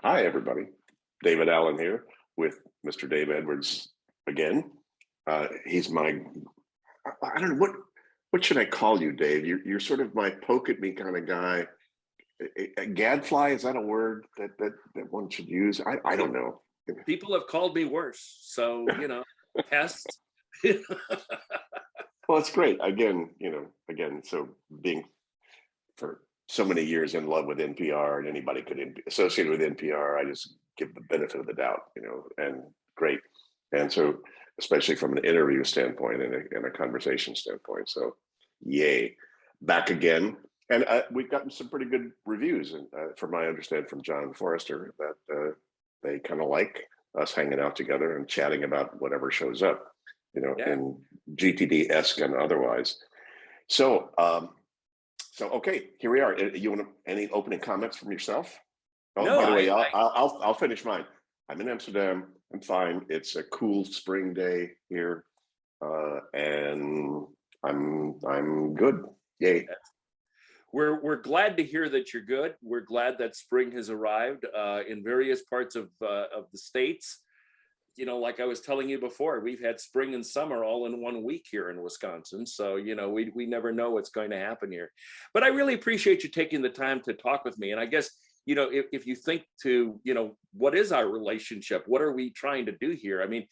Hi, everybody. David Allen here with Mr. Dave Edwards again. He's my, I don't know, what should I call you, Dave? You're sort of my poke at me kind of guy. A gadfly, is that a word that one should use? I don't know. People have called me worse, so pest. Well, it's great. Again, so being for so many years in love with NPR and anybody could be associated with NPR, I just give the benefit of the doubt, and great. And so, especially from an interview standpoint and a conversation standpoint. So, yay, back again. And we've gotten some pretty good reviews, and from my understanding from John Forrester, that they kind of like us hanging out together and chatting about whatever shows up, Yeah. in GTD-esque and otherwise. So, okay, here we are. You want any opening comments from yourself? Oh, No, by the way, I I'll finish mine. I'm in Amsterdam. I'm fine. It's a cool spring day here, and I'm good. Yay! we're glad to hear that you're good. We're glad that spring has arrived in various parts of the states. Like I was telling you before, we've had spring and summer all in one week here in Wisconsin. So, we never know what's going to happen here. But I really appreciate you taking the time to talk with me. And I guess, if you think to, what is our relationship? What are we trying to do here? I mean,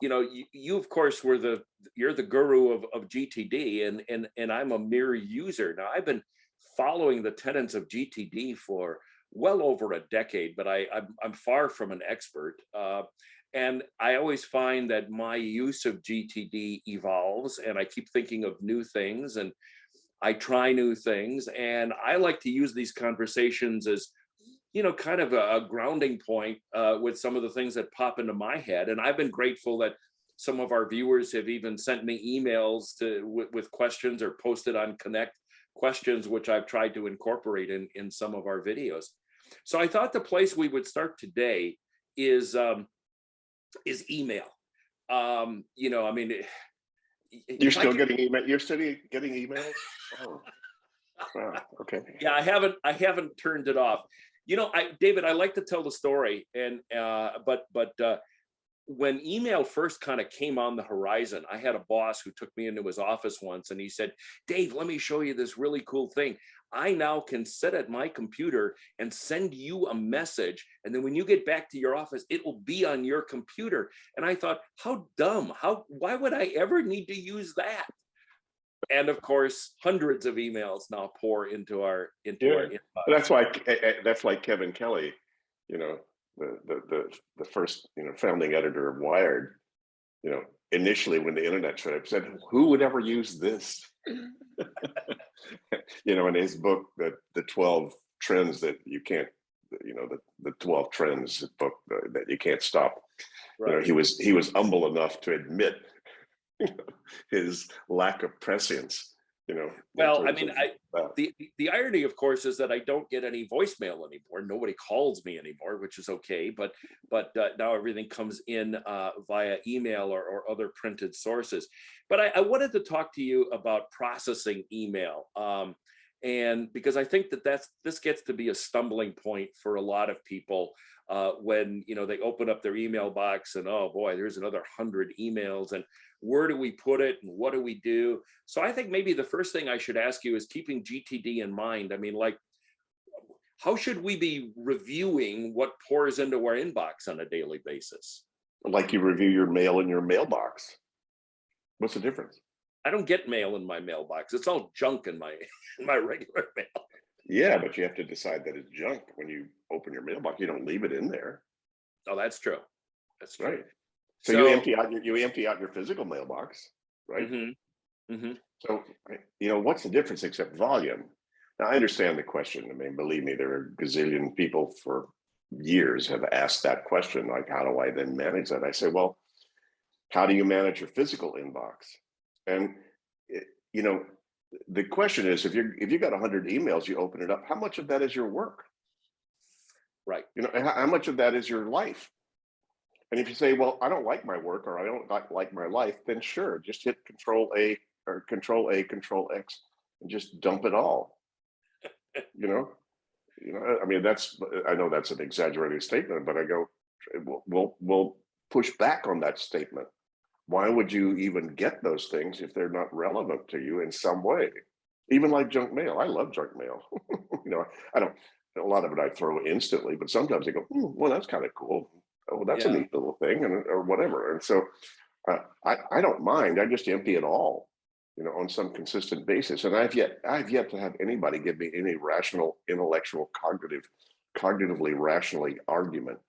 you of course you're the guru of GTD, and I'm a mere user. Now I've been following the tenets of GTD for well over a decade, but I'm far from an expert. And I always find that my use of GTD evolves, and I keep thinking of new things, and I try new things. And I like to use these conversations as, kind of a grounding point with some of the things that pop into my head. And I've been grateful that some of our viewers have even sent me emails with questions, or posted on Connect questions, which I've tried to incorporate in some of our videos. So I thought the place we would start today is email. I mean, You're still getting email. You're still getting emails. Oh, wow. Okay. Yeah, I haven't turned it off. David, I like to tell the story, and but when email first kind of came on the horizon, I had a boss who took me into his office once, and he said, "Dave, let me show you this really cool thing. I now can sit at my computer and send you a message, and then when you get back to your office, it will be on your computer." And I thought, how dumb? Why would I ever need to use that? And of course, hundreds of emails now pour into our Yeah, inbox. that's like Kevin Kelly, you know, the first founding editor of Wired. Initially when the internet showed up, said, "Who would ever use this?" In his book, the 12 trends that you can't, the 12 trends book that you can't stop. Right. He was humble enough to admit his lack of prescience. In Well, I terms mean, of the irony, of course, is that I don't get any voicemail anymore. Nobody calls me anymore, which is okay. But now everything comes in via email or other printed sources. But I wanted to talk to you about processing email, and because I think this gets to be a stumbling point for a lot of people when they open up their email box and, oh boy, there's another 100 emails, and where do we put it and what do we do? So I think maybe the first thing I should ask you is, keeping GTD in mind, I mean, like, how should we be reviewing what pours into our inbox on a daily basis? like you review your mail in your mailbox. What's the difference? I don't get mail in my mailbox. It's all junk in my in my regular mail. Yeah, but you have to decide that it's junk when you open your mailbox. You don't leave it in there, Oh, that's true. That's true. right? So So, you empty out your physical mailbox, right? mhm, mhm. So what's the difference except volume? Now I understand the question. I mean, believe me, there are a gazillion people for years have asked that question, like, how do I then manage that? I say, well, how do you manage your physical inbox? And it, you know, the question is, if you got 100 emails, you open it up, how much of that is your work? Right. How much of that is your life? And if you say, well, I don't like my work, or I don't like my life, then sure, just hit Control A or Control X and just dump it all. You know, I mean, I know that's an exaggerated statement, but I go, we'll push back on that statement. Why would you even get those things if they're not relevant to you in some way? Even like junk mail. I love junk mail. I don't, a lot of it I throw instantly, but sometimes I go, well, that's kind of cool. Oh, that's a Yeah. neat little thing, or whatever. And so I don't mind. I just empty it all, on some consistent basis. And I've yet to have anybody give me any rational, intellectual, cognitively rationally argument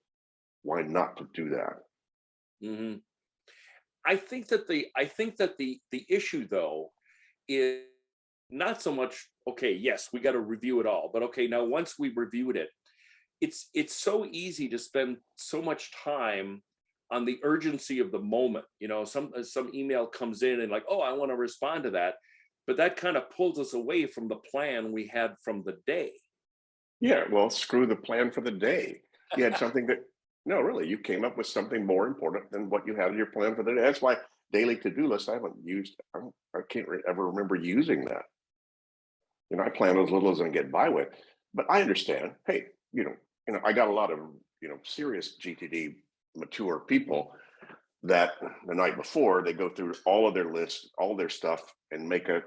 why not to do that. Hmm. I think that the issue though is not so much, okay, yes, we got to review it all, but okay, now once we've reviewed it, it's so easy to spend so much time on the urgency of the moment. Some email comes in and like, oh, I want to respond to that, but that kind of pulls us away from the plan we had from the day. Yeah, well, screw the plan for the day. You had something that, no, really, you came up with something more important than what you had in your plan for the day. That's why daily to-do list, I haven't used, I can't ever remember using that. I plan as little as I can get by with, but I understand. Hey, I got a lot of, serious GTD mature people that the night before they go through all of their lists, all their stuff, and make a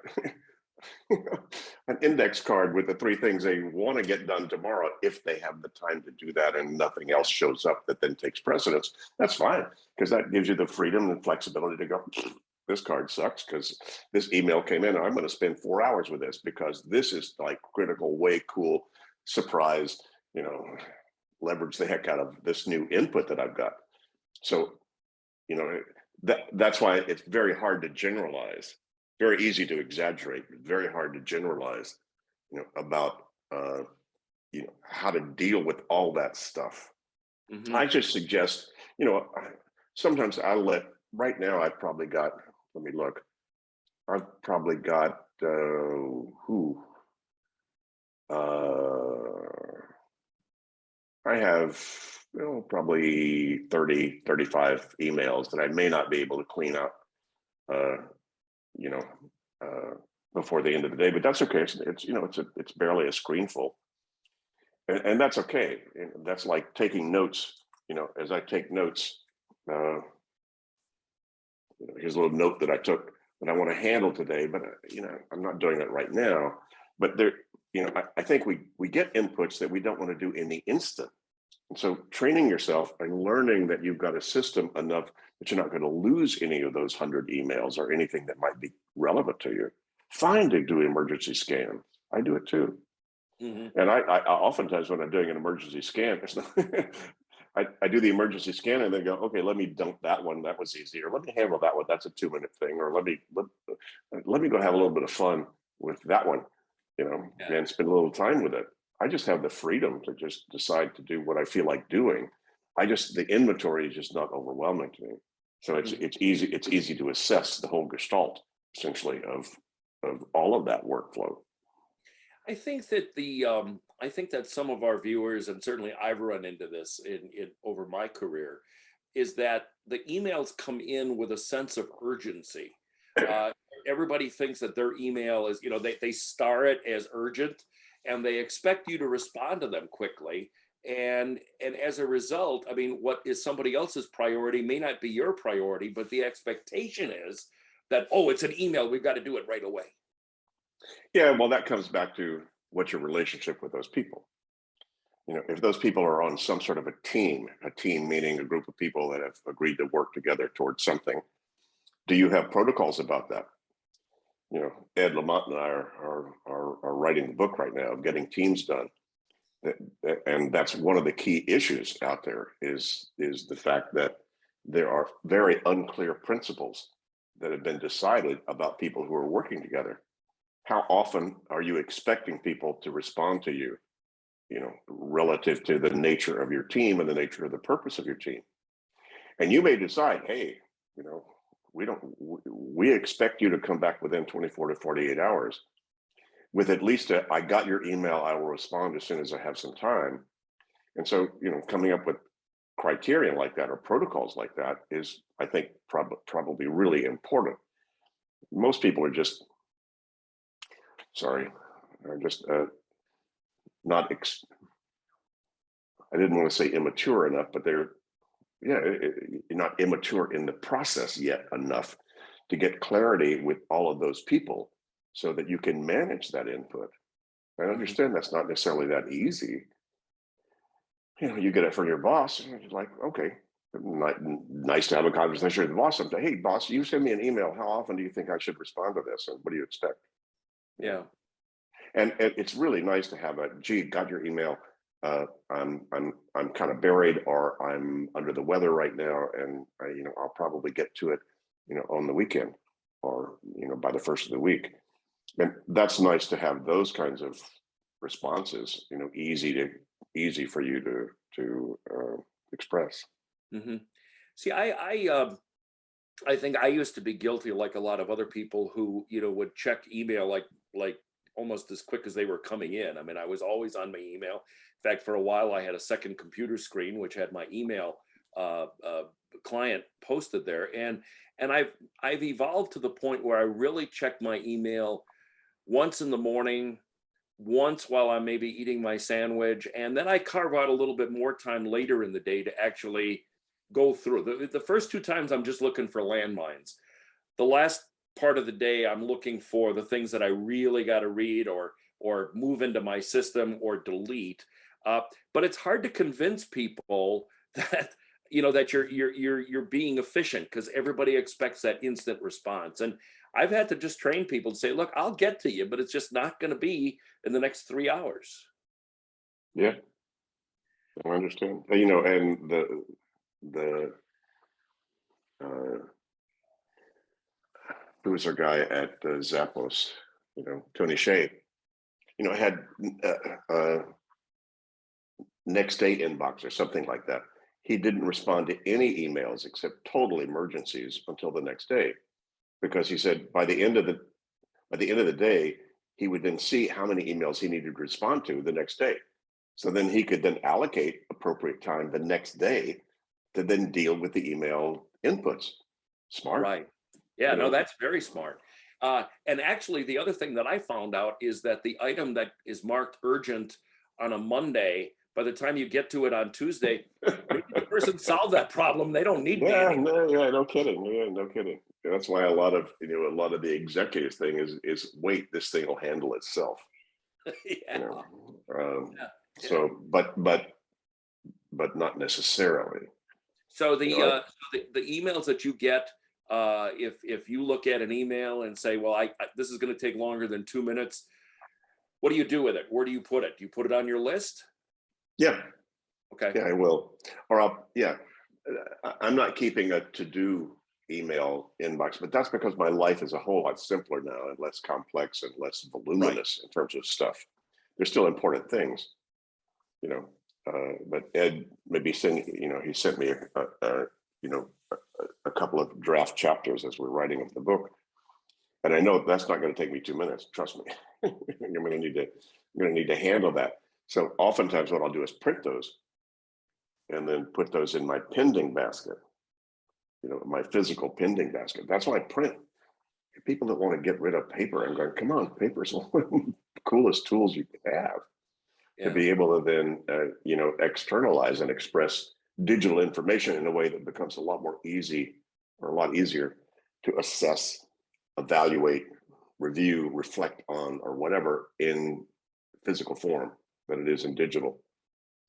an index card with the three things they want to get done tomorrow if they have the time to do that and nothing else shows up that then takes precedence. That's fine, because that gives you the freedom and flexibility to go, this card sucks because this email came in and I'm going to spend 4 hours with this because this is like critical, way cool, surprise, you know, leverage the heck out of this new input that I've got. So, that's why it's very hard to generalize, very easy to exaggerate, very hard to generalize, about how to deal with all that stuff. Hmm. I just suggest, sometimes right now I've probably got, let me look, I've probably got, uh, I have, probably 30, 35 emails that I may not be able to clean up, uh, you know, uh, before the end of the day, but that's okay. It's barely a screenful, and that's okay. And that's like taking notes. As I take notes, uh, here's a little note that I took that I want to handle today, but I'm not doing it right now. But there, I think we get inputs that we don't want to do in the instant. And so training yourself and learning that you've got a system enough that you're not going to lose any of those 100 emails or anything that might be relevant to you. Fine to do emergency scans. I do it too. Hmm. And I oftentimes when I'm doing an emergency scan, it's not, I do the emergency scan and then go, okay, let me dump that one. That was easy. Or let me handle that one. That's a 2-minute thing. Or let me go have a little bit of fun with that one, Yeah. and spend a little time with it. I just have the freedom to just decide to do what I feel like doing. The inventory is just not overwhelming to me. So Mhm. it's easy to assess the whole gestalt essentially of all of that workflow. I think that some of our viewers, and certainly I've run into this in over my career, is that the emails come in with a sense of urgency. Uh, Everybody thinks that their email is, they star it as urgent, and they expect you to respond to them quickly. And as a result, I mean, what is somebody else's priority may not be your priority, but the expectation is that, oh, it's an email, we've got to do it right away. Yeah, well, that comes back to what's your relationship with those people. If those people are on some sort of a team meaning a group of people that have agreed to work together towards something, do you have protocols about that? Ed Lamont and I are writing the book right now of getting teams done. And that's one of the key issues out there is the fact that there are very unclear principles that have been decided about people who are working together. How often are you expecting people to respond to you, relative to the nature of your team and the nature of the purpose of your team? And you may decide, hey, you know, we expect you to come back within 24 to 48 hours with at least I got your email, I will respond as soon as I have some time. And so, coming up with criteria like that or protocols like that is, I think, probably really important. Most people are sorry, are just not I didn't want to say immature enough, but they're, yeah, you're not immature in the process yet enough to get clarity with all of those people so that you can manage that input. I Mhm. understand that's not necessarily that easy. You get it from your boss, and it's like, okay, nice to have a conversation with the boss sometime. Hey, boss, you send me an email. How often do you think I should respond to this? And what do you expect? You know, Yeah. and it's really nice to have a, gee, got your email. I'm kind of buried, or I'm under the weather right now, and I'll probably get to it, on the weekend, or by the first of the week. And that's nice to have those kinds of responses, easy for you to express. Hmm. See, I think I used to be guilty, like a lot of other people who, would check email like almost as quick as they were coming in. I mean, I was always on my email. In fact, for a while, I had a second computer screen which had my email client posted there, and I've evolved to the point where I really check my email once in the morning, once while I'm maybe eating my sandwich, and then I carve out a little bit more time later in the day to actually go through. The first two times I'm just looking for landmines. The last part of the day I'm looking for the things that I really got to read or move into my system or delete. But it's hard to convince people that that you're being efficient, because everybody expects that instant response. And I've had to just train people to say, look, I'll get to you, but it's just not going to be in the next 3 hours. Yeah, I understand. And the uh, who was our guy at Zappos, Tony Shea, had uh, next day inbox or something like that. He didn't respond to any emails except total emergencies until the next day, because he said by the end of the day, he would then see how many emails he needed to respond to the next day. So then he could then allocate appropriate time the next day to then deal with the email inputs. Smart, Right. Yeah, you no, know. that's very smart. And actually, the other thing that I found out is that the item that is marked urgent on a Monday, by the time you get to it on Tuesday, maybe the person solved that problem. They don't need me Yeah, anymore. no, yeah, no kidding. Yeah, no kidding. That's why a lot of the executives thing is wait, this thing will handle itself. You Yeah, know, um, yeah, yeah. so but not necessarily. So You know, the emails that you get, if you look at an email and say, well, this is going to take longer than 2 minutes, what do you do with it? Where do you put it? Do you put it on your list? yeah, Okay. yeah, I will. Or yeah. I'm not keeping a to-do email inbox, but that's because my life is a whole lot simpler now and less complex and less Right. voluminous in terms of stuff. There's still important things, you know. But Ed maybe he sent me you know a couple of draft chapters as we're writing of the book, and I know that's not going to take me 2 minutes. Trust me, I'm going to need to handle that. So oftentimes, what I'll do is print those and then put those in my pending basket, my physical pending basket. That's why I print. People that want to get rid of paper, I'm going, come on, paper is one of the coolest tools you can have to Yeah. be able to then, externalize and express digital information in a way that becomes a lot more easy, or a lot easier to assess, evaluate, review, reflect on, or whatever in physical form than it is in digital.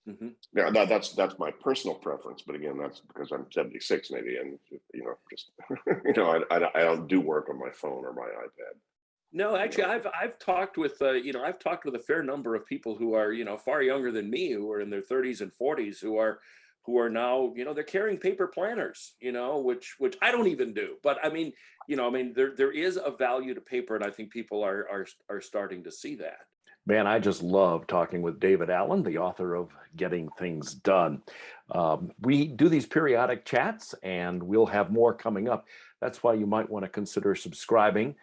Hmm. Yeah, that's my personal preference, but again, that's because I'm 76 maybe, and just I don't do work on my phone or my iPad. No, You actually, know, I've talked with I've talked with a fair number of people who are far younger than me, who are in their 30s and 40s, who are now they're carrying paper planners, which I don't even do. But I mean, there is a value to paper, and I think people are starting to see that. Man, I just love talking with David Allen, the author of Getting Things Done. We do these periodic chats, and we'll have more coming up. That's why you might want to consider subscribing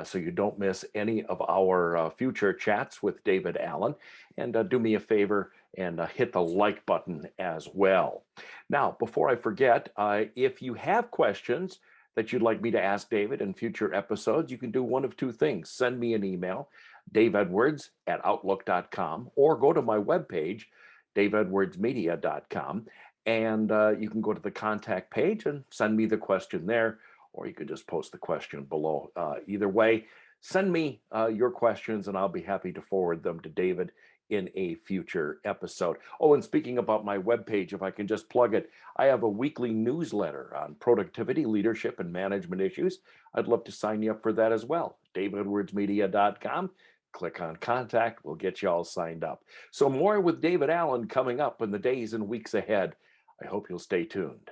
so you don't miss any of our future chats with David Allen. And do me a favor and hit the like button as well. Now, before I forget, if you have questions that you'd like me to ask David in future episodes, you can do one of two things. Send me an email, daveedwards@outlook.com, or go to my webpage, daveedwardsmedia.com. And you can go to the contact page and send me the question there, or you can just post the question below. Either way, send me your questions and I'll be happy to forward them to David in a future episode. Oh, and speaking about my webpage, if I can just plug it, I have a weekly newsletter on productivity, leadership, and management issues. I'd love to sign you up for that as well. daveedwardsmedia.com. Click on contact. We'll get you all signed up. So more with David Allen coming up in the days and weeks ahead. I hope you'll stay tuned.